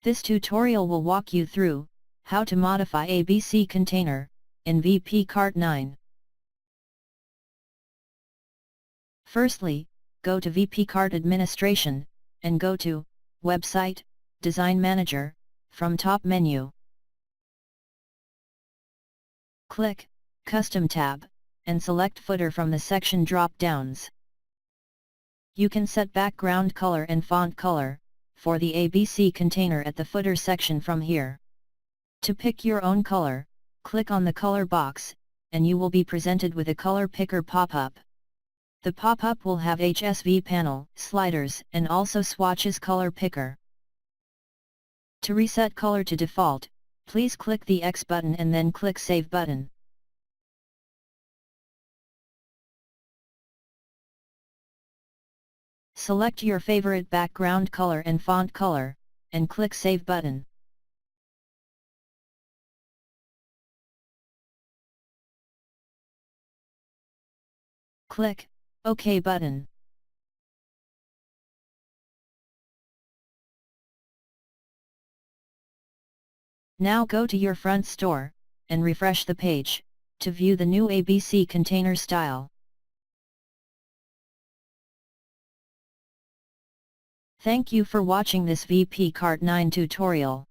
This tutorial will walk you through how to modify ABC container in VPCart 9. Firstly, go to VPCart Administration, and go to Website, Design Manager, from top menu. Click Custom tab, and select Footer from the section drop-downs. You can set background color and font color for the ABC container at the footer section from here. To pick your own color, click on the color box, and you will be presented with a color picker pop-up. The pop-up will have HSV panel, sliders, and also swatches color picker. To reset color to default, please click the X button and then click Save button. Select your favorite background color and font color, and click Save button. Click OK button. Now go to your front store, and refresh the page, to view the new ABC container style. Thank you for watching this VPCart 9 tutorial.